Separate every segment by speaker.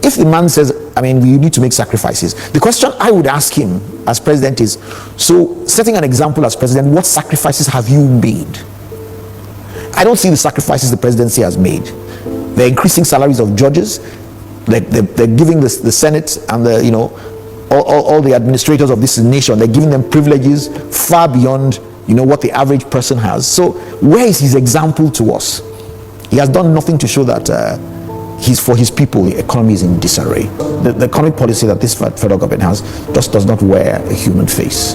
Speaker 1: if the man says, I mean, you need to make sacrifices, the question I would ask him as president is, so setting an example as president, what sacrifices have you made? I don't see the sacrifices the presidency has made. They're increasing salaries of judges. They're giving the Senate and the, you know, all the administrators of this nation, they're giving them privileges far beyond, you know, what the average person has. So where is his example to us? He has done nothing to show that he's for his people. The economy is in disarray. The economic policy that this federal government has just does not wear a human face.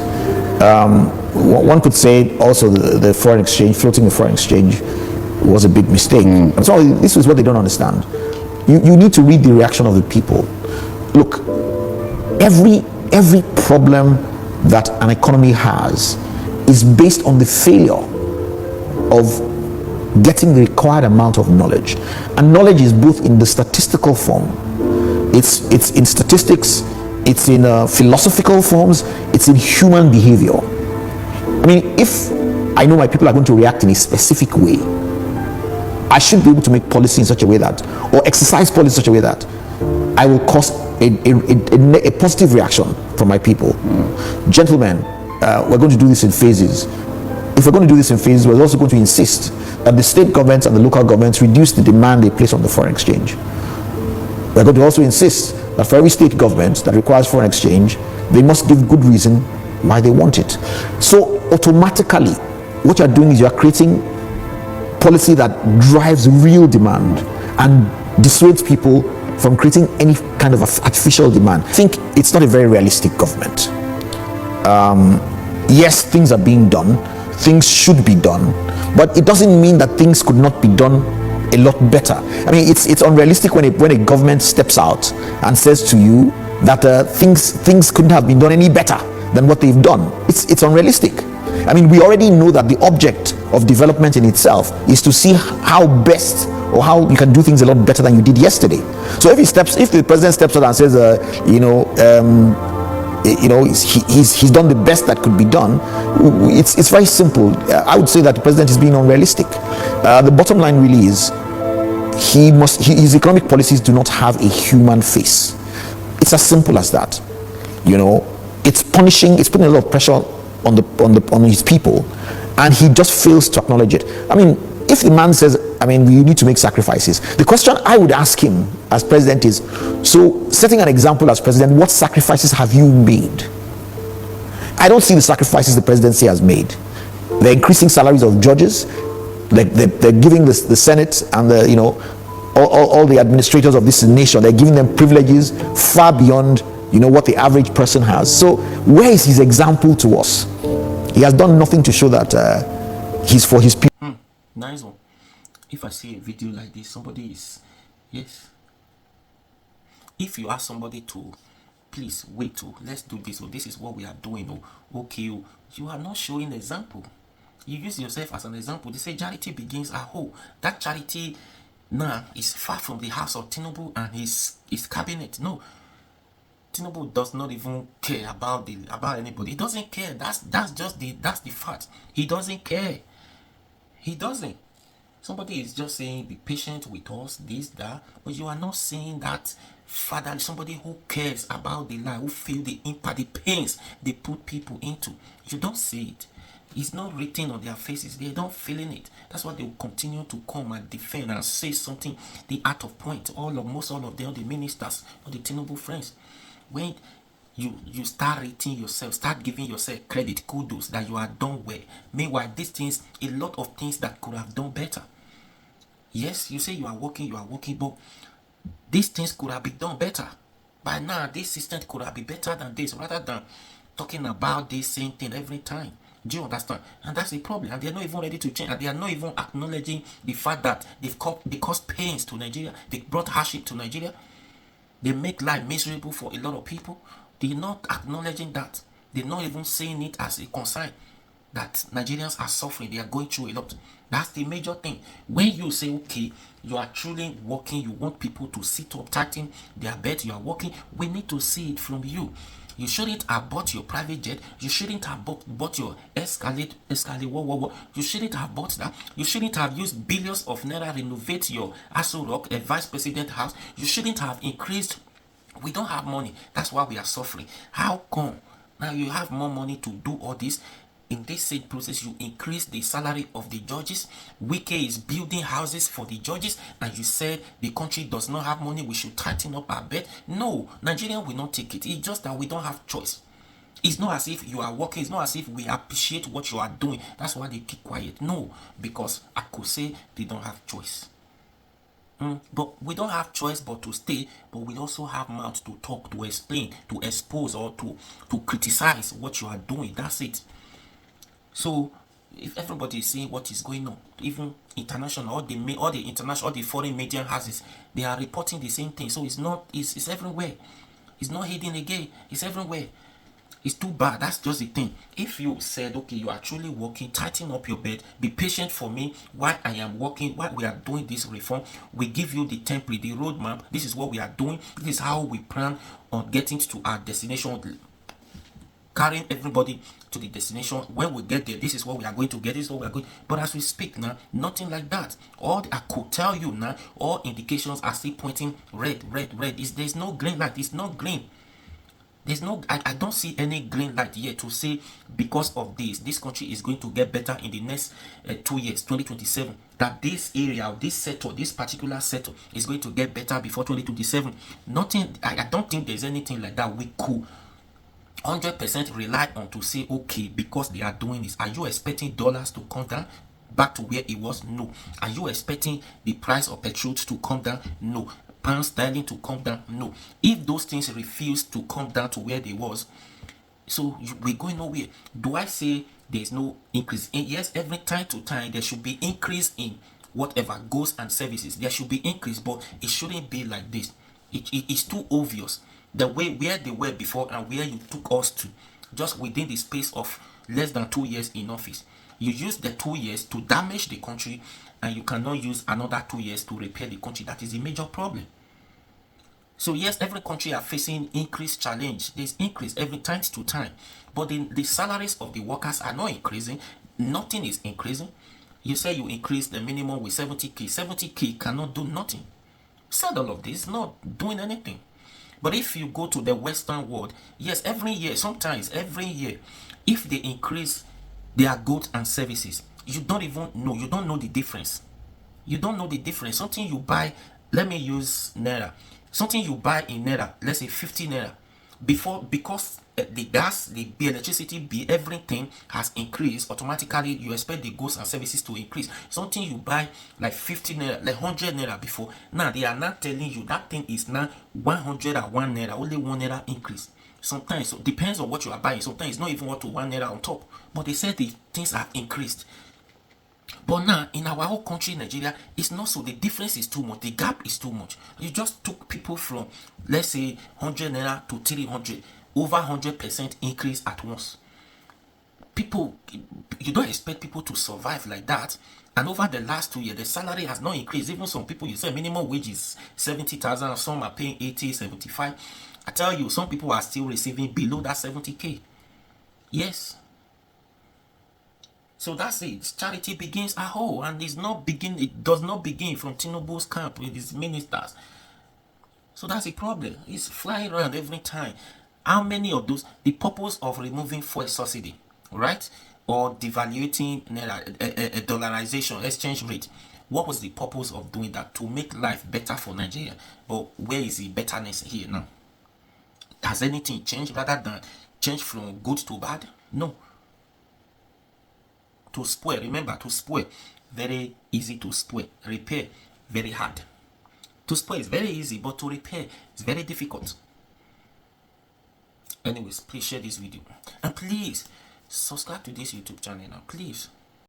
Speaker 1: One could say also the foreign exchange, floating the foreign exchange, was a big mistake. So this is what they don't understand. You need to read the reaction of the people. Look, every problem that an economy has is based on the failure of getting the required amount of knowledge, and knowledge is both in the statistical form, it's in statistics, it's in philosophical forms, it's in human behavior. I mean, if I know my people are going to react in a specific way, I should be able to make policy in such a way that, or exercise policy in such a way that I will cause a positive reaction from my people. Gentlemen, we're going to do this in phases. If we're going to do this in phases, we're also going to insist that the state governments and the local governments reduce the demand they place on the foreign exchange. We're going to also insist that for every state government that requires foreign exchange, they must give good reason why they want it. So automatically, what you're doing is you're creating policy that drives real demand and dissuades people from creating any kind of artificial demand. I think it's not a very realistic government. Yes, things are being done, things should be done, but it doesn't mean that things could not be done a lot better. I mean, it's unrealistic when a government steps out and says to you that things couldn't have been done any better than what they've done. It's unrealistic. I mean, we already know that the object of development in itself is to see how best or how you can do things a lot better than you did yesterday. So if the president steps out and says, he's done the best that could be done, it's very simple. I would say that the president is being unrealistic. The bottom line really is his economic policies do not have a human face. It's as simple as that. You know, it's putting a lot of pressure on his people, and he just fails to acknowledge it. I mean, if the man says, I mean, you need to make sacrifices, the question I would ask him as president is, so setting an example as president, what sacrifices have you made? I don't see the sacrifices the presidency has made. They're increasing salaries of judges. They're giving the Senate and the, you know, all the administrators of this nation, they're giving them privileges far beyond, you know, what the average person has. So where is his example to us? He has done nothing to show that he's for his people.
Speaker 2: Nice one. If I see a video like this, somebody is, yes. If you ask somebody to, please wait, let's do this, or this is what we are doing, or okay, you are not showing example. You use yourself as an example. They say charity begins at home. That charity now is far from the house of Tinubu and his cabinet. No, Tinubu does not even care about anybody. He doesn't care. That's the fact. He doesn't care. He doesn't. Somebody is just saying, be patient with us, this, that, but you are not saying that father, somebody who cares about the life, who feel the impact, the pains they put people into. You don't see it. It's not written on their faces. They don't feeling it. That's why they will continue to come and defend and say something. The art of point. Most all of them, the ministers or the Tinubu friends. When you start rating yourself, start giving yourself credit, kudos that you are done well. Meanwhile, these things, a lot of things that could have done better. Yes, you say you are working, but these things could have been done better. By now, this system could have been better than this, rather than talking about this same thing every time. Do you understand? And that's the problem. And they're not even ready to change. And they are not even acknowledging the fact that they caused pains to Nigeria. They brought hardship to Nigeria. They make life miserable for a lot of people. They're not acknowledging that. They're not even saying it as a concern that Nigerians are suffering. They are going through a lot. That's the major thing. When you say, okay, you are truly working, you want people to sit up, tighten their bed, you are working, we need to see it from you. You shouldn't have bought your private jet. You shouldn't have bought your Escalade, what. You shouldn't have bought that. You shouldn't have used billions of naira renovate your Aso Rock, a vice president house. You shouldn't have increased. We don't have money. That's why we are suffering. How come now you have more money to do all this? In this same process, you increase the salary of the judges. Wike is building houses for the judges, and you said the country does not have money, we should tighten up our bed. No, Nigerian will not take it. It's just that we don't have choice. It's not as if you are working. It's not as if we appreciate what you are doing. That's why they keep quiet. No, because I could say they don't have choice. But we don't have choice but to stay, but we also have mouth to talk, to explain, to expose, or to criticize what you are doing. That's it. So if everybody is seeing what is going on, even international, all the international, all the foreign media houses, they are reporting the same thing. So it's everywhere. It's not hidden again. It's everywhere. It's too bad. That's just the thing. If you said, okay, you are truly working, tighten up your bed, be patient for me while I am working, while we are doing this reform, we give you the template, the roadmap. This is what we are doing. This is how we plan on getting to our destination, carrying everybody to the destination. When we get there, this is what we are going to get. This is what we are going. But as we speak now, nothing like that. All I could tell you now, all indications are still pointing red. There's no green light. It's not green. There's no. I don't see any green light yet to say because of this country is going to get better in the next 2 years, 2027. That this area, this sector, this particular sector is going to get better before 2027. Nothing. I don't think there's anything like that we could 100% rely on to say, okay, because they are doing this. Are you expecting dollars to come down back to where it was? No. Are you expecting the price of petrol to come down? No. Pound sterling to come down? No. If those things refuse to come down to where they was, so we're going nowhere. Do I say there's no increase? Yes, every time to time there should be increase in whatever goods and services. There should be increase, but it shouldn't be like this. It's too obvious. The way where they were before and where you took us to, just within the space of less than 2 years in office. You use the 2 years to damage the country, and you cannot use another 2 years to repair the country. That is a major problem. So yes, every country are facing increased challenge. There's increase every time to time, but the salaries of the workers are not increasing. Nothing is increasing. You say you increase the minimum with 70k. 70k cannot do nothing. Said all of this, not doing anything. But if you go to the Western world, yes, every year, sometimes every year, if they increase their goods and services, you don't even know. You don't know the difference. You don't know the difference. Something you buy, let me use naira. Something you buy in naira, let's say 50 naira, because the gas, the electricity, everything has increased, automatically you expect the goods and services to increase. Something you buy like 50 naira, like 100 naira before, now they are not telling you that thing is now 101 naira, only 1 naira increase. Sometimes, so depends on what you are buying. Sometimes it's not even what to 1 naira on top, but they said the things are increased. But now in our whole country, Nigeria, it's not so. The difference is too much. The gap is too much. You just took people from, let's say, 100 naira to 300, over 100% increase at once. People, you don't expect people to survive like that. And over the last 2 years, the salary has not increased. Even some people, you say minimum wage is 70,000, some are paying 80, 75. I tell you, some people are still receiving below that 70k. Yes. So that's it. Charity begins at home, and it does not begin from Tinubu's camp with his ministers. So that's the problem. It's flying around every time. How many of those, the purpose of removing fuel subsidy, right? Or devaluating dollarization, exchange rate. What was the purpose of doing that? To make life better for Nigeria. But where is the betterness here now? Has anything changed rather than change from good to bad? No. To spoil, remember, to spoil, very easy to spoil. Repair, very hard. To spoil is very easy, but to repair is very difficult. Anyways, please share this video. And please, subscribe to this YouTube channel now, please.